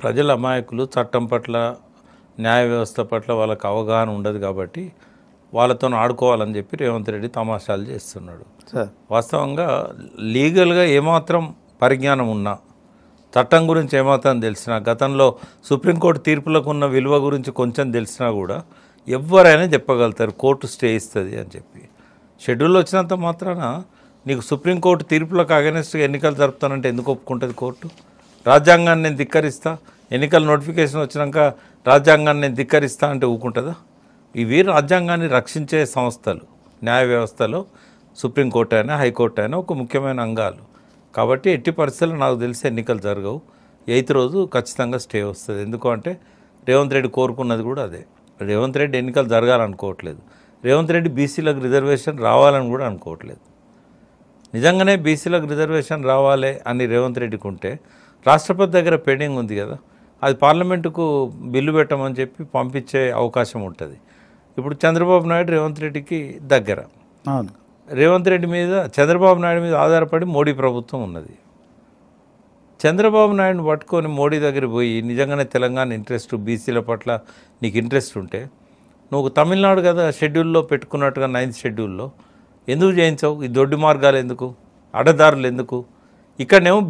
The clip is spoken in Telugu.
ప్రజల అమాయకులు, చట్టం పట్ల న్యాయ వ్యవస్థ పట్ల వాళ్ళకి అవగాహన ఉండదు కాబట్టి వాళ్ళతో ఆడుకోవాలని చెప్పి రేవంత్ రెడ్డి తమాషాలు చేస్తున్నాడు. వాస్తవంగా లీగల్గా ఏమాత్రం పరిజ్ఞానం ఉన్నా, చట్టం గురించి ఏమాత్రం తెలిసినా, గతంలో సుప్రీంకోర్టు తీర్పులకు ఉన్న విలువ గురించి కొంచెం తెలిసినా కూడా ఎవరైనా చెప్పగలుగుతారు కోర్టు స్టే ఇస్తుంది అని చెప్పి. షెడ్యూల్లో వచ్చినంత మాత్రాన నీకు సుప్రీంకోర్టు తీర్పులకు అగెనిస్ట్గా ఎన్నికలు జరుపుతానంటే ఎందుకు ఒప్పుకుంటుంది కోర్టు? రాజ్యాంగాన్ని నేను ధిక్కరిస్తా, ఎన్నికల నోటిఫికేషన్ వచ్చినాక రాజ్యాంగాన్ని నేను ధిక్కరిస్తా అంటే ఊకుంటుందా? ఇవి రాజ్యాంగాన్ని రక్షించే సంస్థలు. న్యాయ వ్యవస్థలో సుప్రీంకోర్టు అయినా హైకోర్టు అయినా ఒక ముఖ్యమైన అంగాలు. కాబట్టి ఎట్టి పరిస్థితుల్లో నాకు తెలిసి ఎన్నికలు జరగవు. 8th రోజు ఖచ్చితంగా స్టే వస్తుంది. ఎందుకు అంటే రేవంత్ రెడ్డి కోరుకున్నది కూడా అదే. రేవంత్ రెడ్డి ఎన్నికలు జరగాలనుకోవట్లేదు. రేవంత్ రెడ్డి బీసీలకు రిజర్వేషన్ రావాలని కూడా అనుకోవట్లేదు. నిజంగానే బీసీలకు రిజర్వేషన్ రావాలి అని రేవంత్ రెడ్డికి ఉంటే రాష్ట్రపతి దగ్గర పెండింగ్ ఉంది కదా, అది పార్లమెంటుకు బిల్లు పెట్టమని చెప్పి పంపించే అవకాశం ఉంటుంది. ఇప్పుడు చంద్రబాబు నాయుడు రేవంత్ రెడ్డికి దగ్గర. రేవంత్ రెడ్డి మీద, చంద్రబాబు నాయుడు మీద ఆధారపడి మోడీ ప్రభుత్వం ఉన్నది. చంద్రబాబు నాయుడుని పట్టుకొని మోడీ దగ్గర పోయి నిజంగానే తెలంగాణ ఇంట్రెస్ట్, బీసీల పట్ల నీకు ఇంట్రెస్ట్ ఉంటే నువ్వు తమిళనాడు కదా షెడ్యూల్లో పెట్టుకున్నట్టుగా 9th షెడ్యూల్లో ఎందుకు చేయించావు? ఈ దొడ్డి మార్గాలు ఎందుకు, అడ్డదారులు ఎందుకు? ఇక్కడనేమో